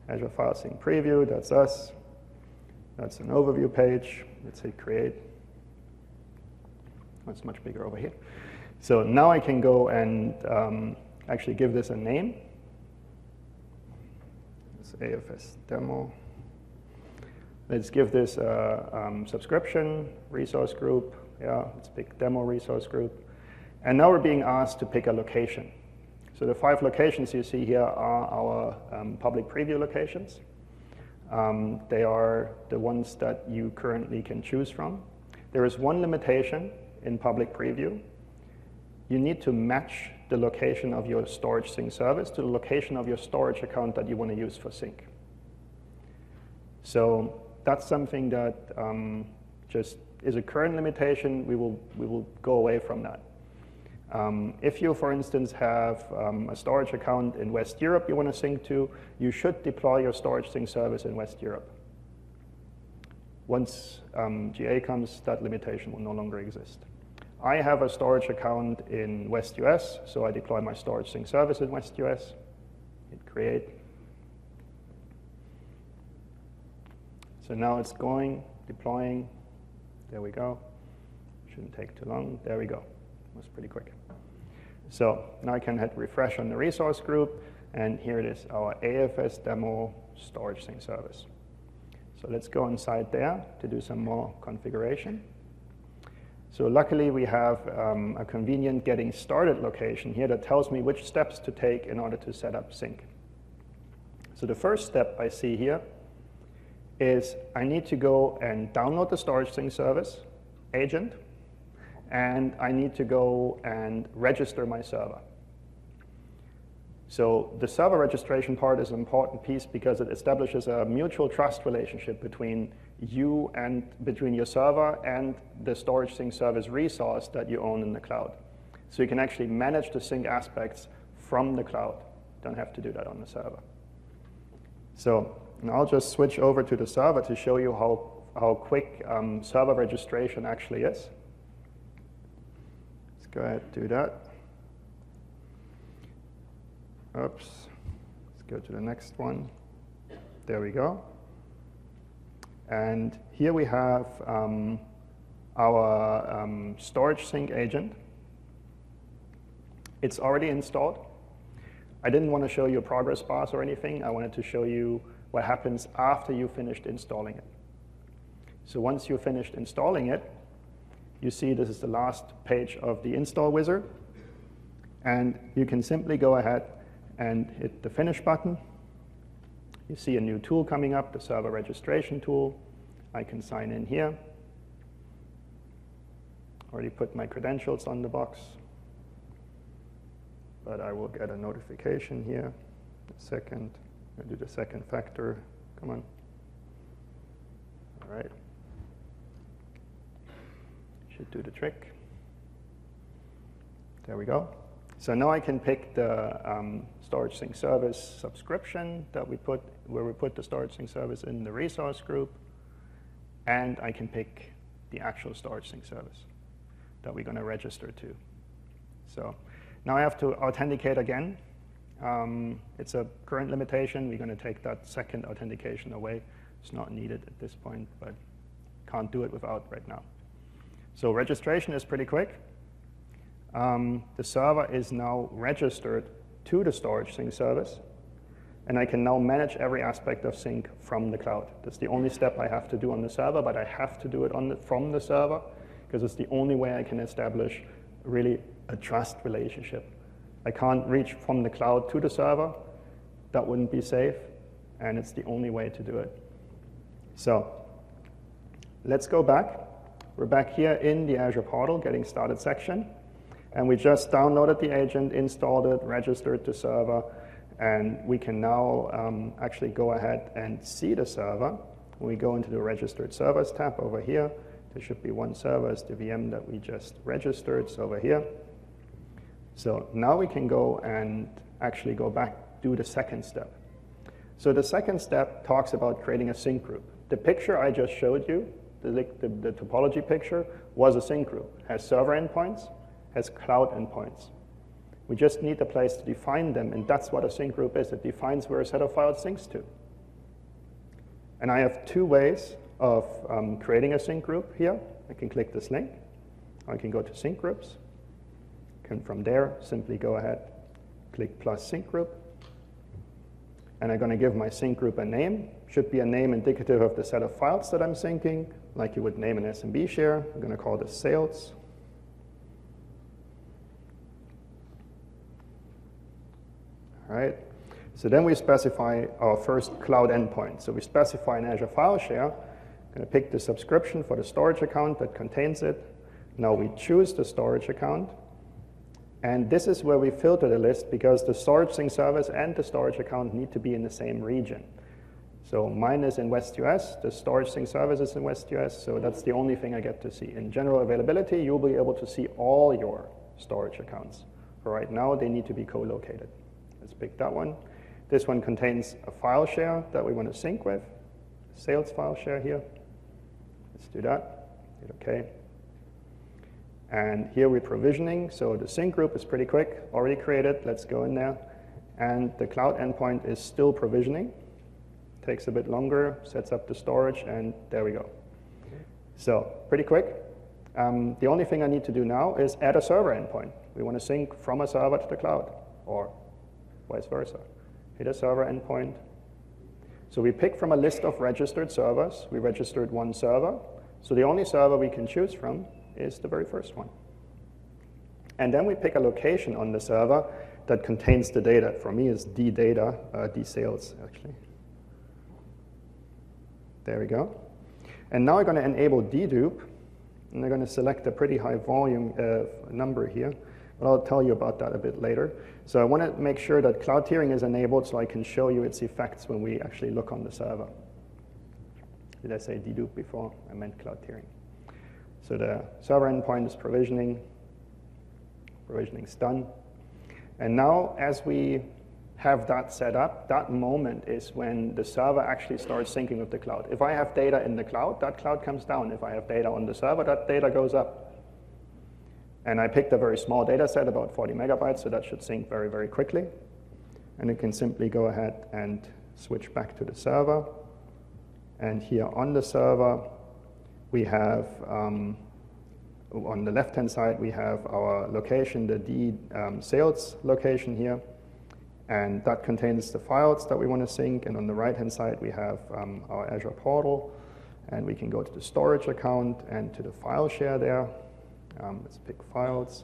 Azure File Sync Preview, that's us. That's an overview page. Let's hit create. That's much bigger over here. So now I can go and actually give this a name. AFS demo. Let's give this a subscription, resource group. Yeah, let's pick demo resource group. And now we're being asked to pick a location. So the 5 locations you see here are our public preview locations. They are the ones that you currently can choose from. There is one limitation in public preview. You need to match the location of your storage sync service to the location of your storage account that you want to use for sync. So that's something that just is a current limitation. We will go away from that. If you, for instance, have a storage account in West Europe you want to sync to, you should deploy your storage sync service in West Europe. Once GA comes, that limitation will no longer exist. I have a storage account in West US, so I deploy my storage sync service in West US. Hit create. So now it's going, deploying. There we go. Shouldn't take too long. There we go. Was pretty quick. So now I can hit refresh on the resource group, and here it is, our AFS demo storage sync service. So let's go inside there to do some more configuration. So luckily we have a convenient getting started location here that tells me which steps to take in order to set up sync. So the first step I see here is I need to go and download the storage sync service agent, and I need to go and register my server. So the server registration part is an important piece because it establishes a mutual trust relationship between you and between your server and the storage sync service resource that you own in the cloud. So you can actually manage the sync aspects from the cloud. Don't have to do that on the server. So and I'll just switch over to the server to show you how quick server registration actually is. Let's go ahead and do that. Oops. Let's go to the next one. There we go. And here we have our storage sync agent. It's already installed. I didn't want to show you progress bars or anything. I wanted to show you what happens after you finished installing it. So once you finished installing it, you see this is the last page of the install wizard. And you can simply go ahead and hit the finish button. You see a new tool coming up, the server registration tool. I can sign in here. Already put my credentials on the box, but I will get a notification here. A second. I'll do the second factor. Come on. All right. Should do the trick. There we go. So now I can pick the storage sync service subscription that we put, where we put the storage sync service in the resource group, and I can pick the actual storage sync service that we're going to register to. So now I have to authenticate again. It's a current limitation. We're going to take that second authentication away. It's not needed at this point, but can't do it without right now. So registration is pretty quick. The server is now registered to the storage sync service, and I can now manage every aspect of sync from the cloud. That's the only step I have to do on the server, but I have to do it from the server because it's the only way I can establish really a trust relationship. I can't reach from the cloud to the server. That wouldn't be safe, and it's the only way to do it. So let's go back. We're back here in the Azure portal, getting started section. And we just downloaded the agent, installed it, registered the server, and we can now actually go ahead and see the server. When we go into the registered servers tab over here, there should be one server, it's the VM that we just registered, it's over here. So now we can go and actually go back, do the second step. So the second step talks about creating a sync group. The picture I just showed you, the topology picture, was a sync group. It has server endpoints, has cloud endpoints. We just need a place to define them, and that's what a sync group is. It defines where a set of files syncs to. And I have two ways of creating a sync group here. I can click this link. I can go to sync groups. Can from there simply go ahead, click plus sync group. And I'm going to give my sync group a name. Should be a name indicative of the set of files that I'm syncing, like you would name an SMB share. I'm going to call this sales. All right. So then we specify our first cloud endpoint. So we specify an Azure file share. I'm going to pick the subscription for the storage account that contains it. Now we choose the storage account. And this is where we filter the list because the storage sync service and the storage account need to be in the same region. So mine is in West US, the storage sync service is in West US, so that's the only thing I get to see. In general availability, you'll be able to see all your storage accounts. For right now, they need to be co-located. Let's pick that one. This one contains a file share that we want to sync with, sales file share here. Let's do that. Hit OK. And here we're provisioning, so the sync group is pretty quick, already created. Let's go in there. And the cloud endpoint is still provisioning. Takes a bit longer, sets up the storage, and there we go. So pretty quick. The only thing I need to do now is add a server endpoint. We want to sync from a server to the cloud, or vice versa. Hit a server endpoint. So we pick from a list of registered servers. We registered one server. So the only server we can choose from is the very first one. And then we pick a location on the server that contains the data. For me, it's ddata, dsales, actually. There we go. And now we're going to enable dedupe. And we're going to select a pretty high volume number here. But I'll tell you about that a bit later. So I want to make sure that cloud tiering is enabled so I can show you its effects when we actually look on the server. Did I say dedupe before? I meant cloud tiering. So the server endpoint is provisioning. Provisioning's done. And now, as we have that set up, that moment is when the server actually starts syncing with the cloud. If I have data in the cloud, that cloud comes down. If I have data on the server, that data goes up. And I picked a very small data set, about 40 megabytes, so that should sync very, very quickly. And you can simply go ahead and switch back to the server. And here on the server, we have, on the left-hand side, we have our location, the sales location here. And that contains the files that we want to sync. And on the right-hand side, we have our Azure portal. And we can go to the storage account and to the file share there. Let's pick files.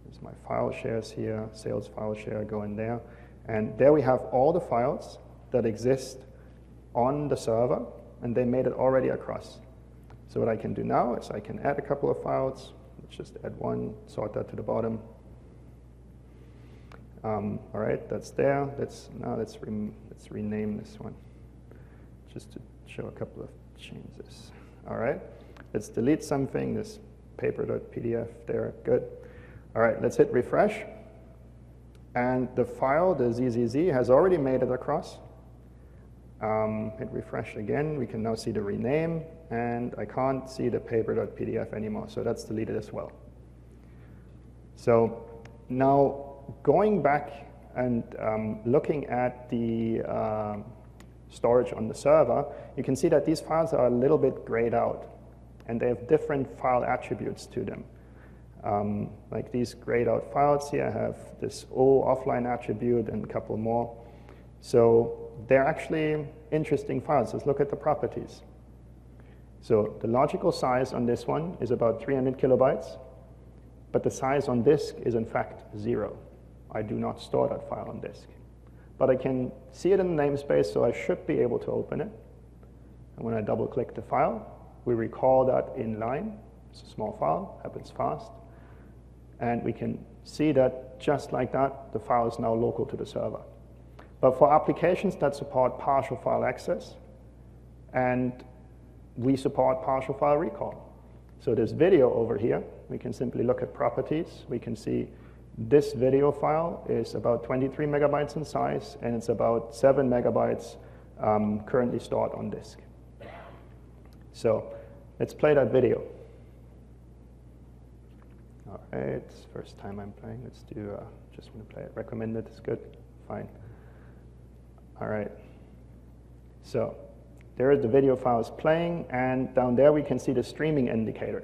There's my file shares here, sales file share, go in there. And there we have all the files that exist on the server, and they made it already across. So what I can do now is I can add a couple of files. Let's just add one, sort that to the bottom. All right, that's there. Let's rename this one, just to show a couple of changes. All right, let's delete something, this paper.pdf there, good. All right, let's hit refresh. And the file, the ZZZ, has already made it across. Hit refresh again, we can now see the rename, and I can't see the paper.pdf anymore, so that's deleted as well. So now going back and looking at the storage on the server, you can see that these files are a little bit grayed out, and they have different file attributes to them. Like these grayed out files here have this O offline attribute and a couple more. So they're actually interesting files. Let's look at the properties. So the logical size on this one is about 300 kilobytes, but the size on disk is in fact 0. I do not store that file on disk. But I can see it in the namespace, so I should be able to open it. And when I double click the file, we recall that in line. It's a small file, happens fast. And we can see that just like that, the file is now local to the server. But for applications that support partial file access, and we support partial file recall. So this video over here, we can simply look at properties. We can see this video file is about 23 megabytes in size, and it's about 7 megabytes currently stored on disk. So let's play that video. All right, first time I'm playing. Let's do, just want to play it. Recommended, it's good, fine. All right, so there the video file is playing, and down there we can see the streaming indicator.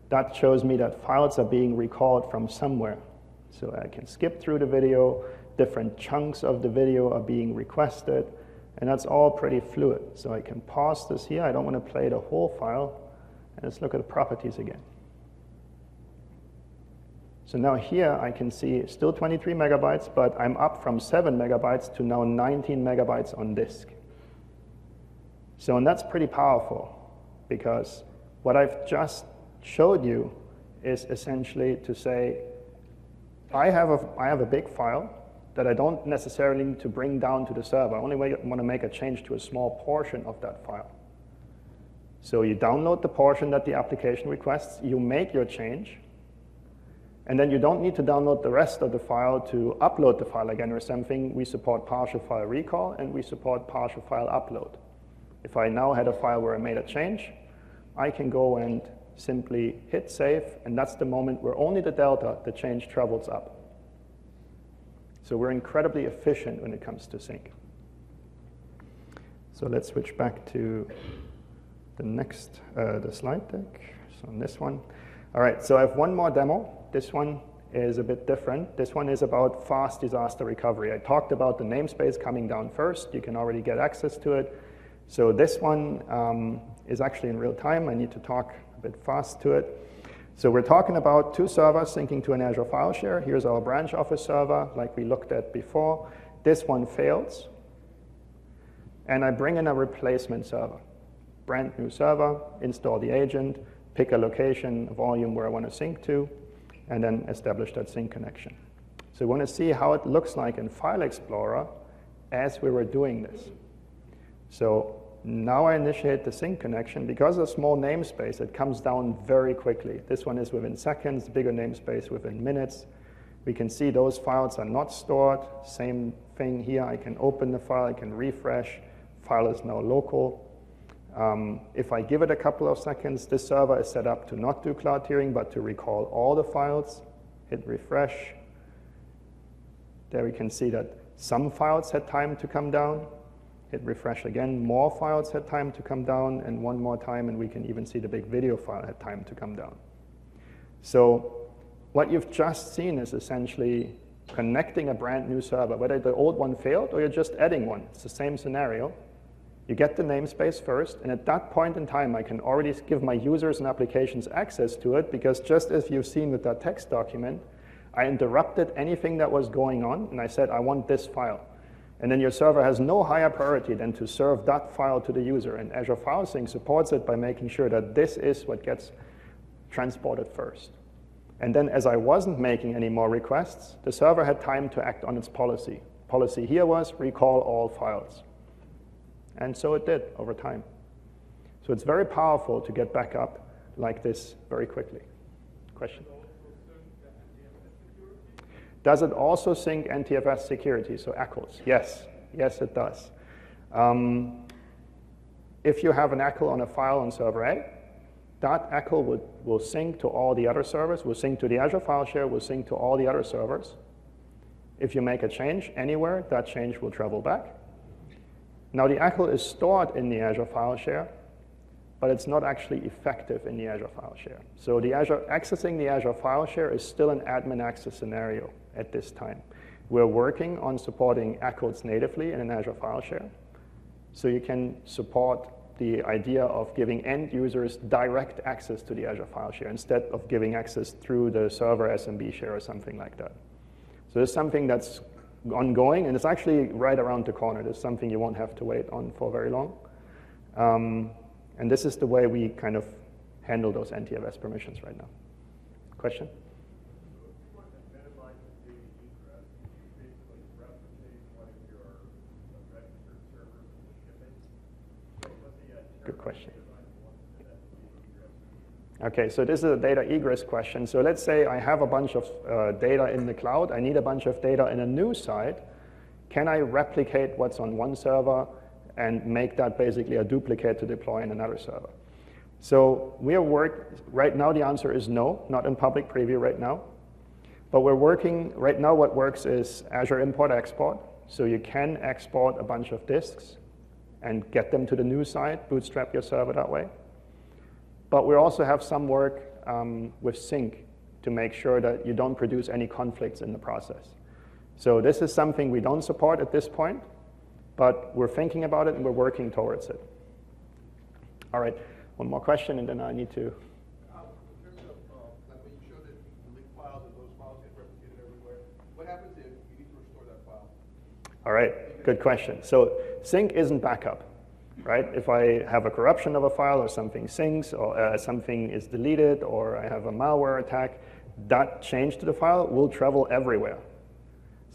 That shows me that files are being recalled from somewhere. So I can skip through the video, different chunks of the video are being requested, and that's all pretty fluid. So I can pause this here. I don't want to play the whole file. And let's look at the properties again. So now here I can see still 23 megabytes, but I'm up from 7 megabytes to now 19 megabytes on disk. So, and that's pretty powerful, because what I've just showed you is essentially to say, I have a big file that I don't necessarily need to bring down to the server. I only want to make a change to a small portion of that file. So you download the portion that the application requests, you make your change, And then you don't need to download the rest of the file to upload the file again or something. We support partial file recall, and we support partial file upload. If I now had a file where I made a change, I can go and simply hit save, and that's the moment where only the delta, the change, travels up. So we're incredibly efficient when it comes to sync. So let's switch back to the next, the slide deck. So on this one. All right, so I have one more demo. This one is a bit different. This one is about fast disaster recovery. I talked about the namespace coming down first. You can already get access to it. So this one is actually in real time. I need to talk a bit fast to it. So we're talking about two servers syncing to an Azure file share. Here's our branch office server, like we looked at before. This one fails. And I bring in a replacement server. Brand new server, install the agent, pick a location, a volume where I want to sync to, and then establish that sync connection. So we want to see how it looks like in File Explorer as we were doing this. So now I initiate the sync connection. Because of small namespace, it comes down very quickly. This one is within seconds, bigger namespace within minutes. We can see those files are not stored. Same thing here. I can open the file, I can refresh. File is now local. If I give it a couple of seconds, this server is set up to not do cloud tiering, but to recall all the files. Hit refresh. There we can see that some files had time to come down. Hit refresh again. More files had time to come down, and one more time, and we can even see the big video file had time to come down. So what you've just seen is essentially connecting a brand new server. Whether the old one failed or you're just adding one, it's the same scenario. You get the namespace first, and at that point in time, I can already give my users and applications access to it, because just as you've seen with that text document, I interrupted anything that was going on, and I said, I want this file. And then your server has no higher priority than to serve that file to the user, and Azure File Sync supports it by making sure that this is what gets transported first. And then as I wasn't making any more requests, the server had time to act on its policy. Policy here was recall all files. And so it did over time. So it's very powerful to get back up like this very quickly. Question? Does it also sync NTFS security, so ECLs? Yes. Yes, it does. If you have an ECL on a file on server A, that ECL will sync to all the other servers, will sync to the Azure file share, will sync to all the other servers. If you make a change anywhere, that change will travel back. Now, the ECL is stored in the Azure file share, but it's not actually effective in the Azure file share. So accessing the Azure file share is still an admin access scenario at this time. We're working on supporting ECLs natively in an Azure file share. So you can support the idea of giving end users direct access to the Azure file share instead of giving access through the server SMB share or something like that. So it's something that's ongoing, and it's actually right around the corner. There's something you won't have to wait on for very long. And this is the way we kind of handle those NTFS permissions right now. Question? Good question. Okay, so this is a data egress question. So let's say I have a bunch of data in the cloud. I need a bunch of data in a new site. Can I replicate what's on one server and make that basically a duplicate to deploy in another server? So right now the answer is no, not in public preview right now. But we're working, right now what works is Azure Import Export. So you can export a bunch of disks and get them to the new site, bootstrap your server that way. But we also have some work with sync to make sure that you don't produce any conflicts in the process. So this is something we don't support at this point, but we're thinking about it and we're working towards it. All right, one more question and then I need to. In terms of like when you show that you link files and those files get replicated everywhere, what happens if you need to restore that file? All right, good question. So sync isn't backup. Right? If I have a corruption of a file or something syncs or something is deleted or I have a malware attack, that change to the file will travel everywhere.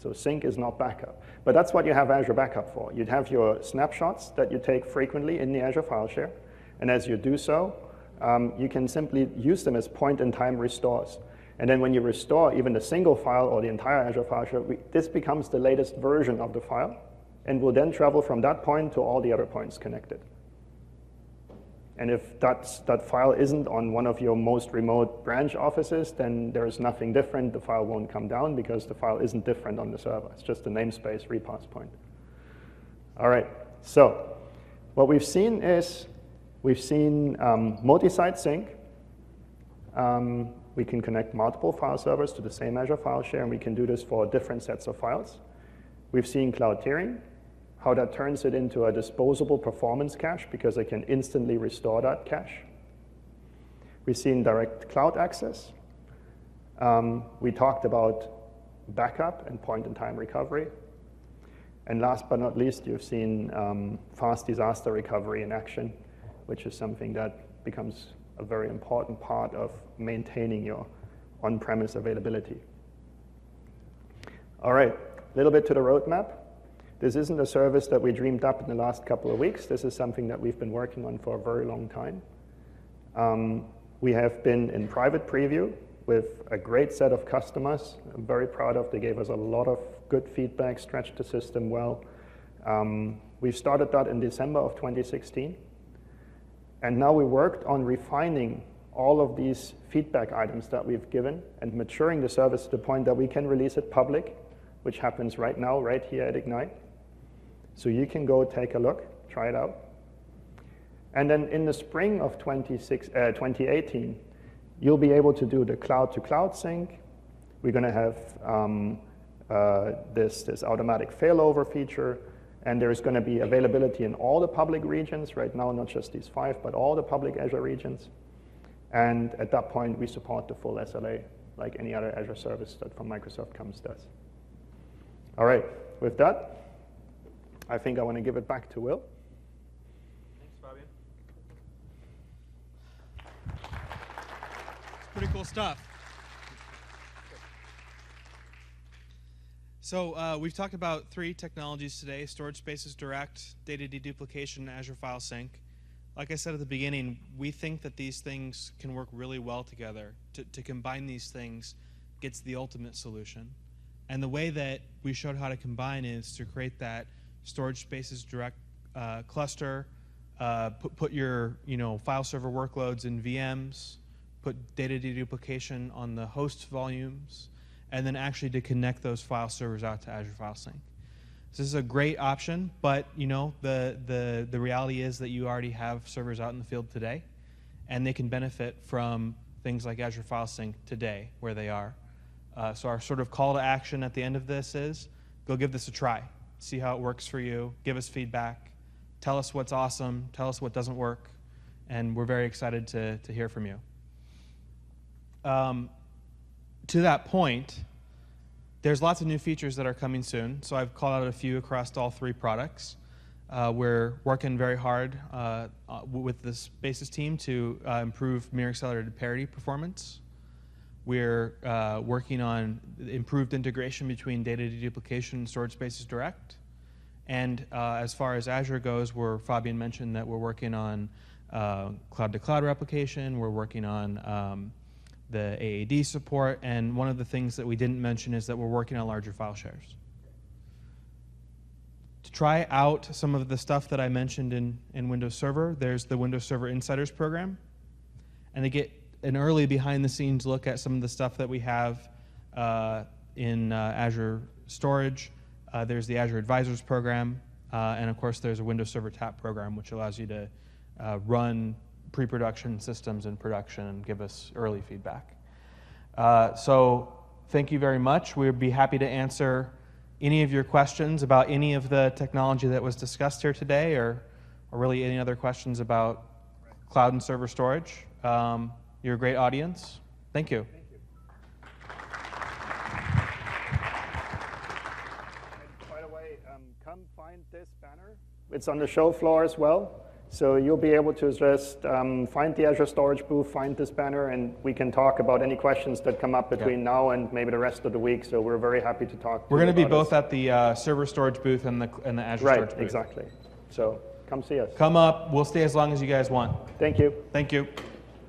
So sync is not backup. But that's what you have Azure Backup for. You'd have your snapshots that you take frequently in the Azure file share. And as you do so, you can simply use them as point-in-time restores. And then when you restore even a single file or the entire Azure file share, this becomes the latest version of the file and will then travel from that point to all the other points connected. And if that file isn't on one of your most remote branch offices, then there is nothing different. The file won't come down because the file isn't different on the server. It's just a namespace repass point. All right, so what we've seen is multi-site sync. We can connect multiple file servers to the same Azure file share, and we can do this for different sets of files. We've seen cloud tiering, how that turns it into a disposable performance cache because I can instantly restore that cache. We've seen direct cloud access. We talked about backup and point-in-time recovery. And last but not least, you've seen fast disaster recovery in action, which is something that becomes a very important part of maintaining your on-premise availability. All right, a little bit to the roadmap. This isn't a service that we dreamed up in the last couple of weeks. This is something that we've been working on for a very long time. We have been in private preview with a great set of customers I'm very proud of. They gave us a lot of good feedback, stretched the system well. We've started that in December of 2016. And now we worked on refining all of these feedback items that we've given and maturing the service to the point that we can release it public, which happens right now, right here at Ignite. So you can go take a look, try it out. And then in the spring of 2018, you'll be able to do the cloud-to-cloud sync. We're going to have this automatic failover feature. And there's going to be availability in all the public regions right now, not just these 5, but all the public Azure regions. And at that point, we support the full SLA, like any other Azure service that from Microsoft comes does. All right, with that, I think I want to give it back to Will. Thanks, Fabian. It's pretty cool stuff. So we've talked about 3 technologies today: storage spaces direct, data deduplication, and Azure File Sync. Like I said at the beginning, we think that these things can work really well together. To combine these things gets the ultimate solution. And the way that we showed how to combine is to create that storage spaces direct cluster, put your file server workloads in VMs, put data deduplication on the host volumes, and then actually to connect those file servers out to Azure File Sync. So this is a great option, but the reality is that you already have servers out in the field today, and they can benefit from things like Azure File Sync today where they are. So our sort of call to action at the end of this is, go give this a try. See how it works for you, give us feedback, tell us what's awesome, tell us what doesn't work, and we're very excited to hear from you. To that point, there's lots of new features that are coming soon. So I've called out a few across all 3 products. We're working very hard with the Spaces team to improve mirror accelerated parity performance. We're working on improved integration between data deduplication and storage spaces direct. And as far as Azure goes, Fabian mentioned that we're working on cloud-to-cloud replication. We're working on the AAD support, and one of the things that we didn't mention is that we're working on larger file shares. To try out some of the stuff that I mentioned in Windows Server, there's the Windows Server Insiders program, and to get an early behind-the-scenes look at some of the stuff that we have in Azure Storage, there's the Azure Advisors program, and of course there's a Windows Server TAP program, which allows you to run pre-production systems in production and give us early feedback. So thank you very much. We'd be happy to answer any of your questions about any of the technology that was discussed here today, or really any other questions about cloud and server storage. You're a great audience. Thank you. By the way, come find this banner. It's on the show floor as well. So you'll be able to just find the Azure Storage booth, find this banner, and we can talk about any questions that come up between now and maybe the rest of the week. So we're very happy to talk. We're going to be both at the server storage booth and the Azure storage booth. Right, exactly. So come see us. Come up. We'll stay as long as you guys want. Thank you. Thank you.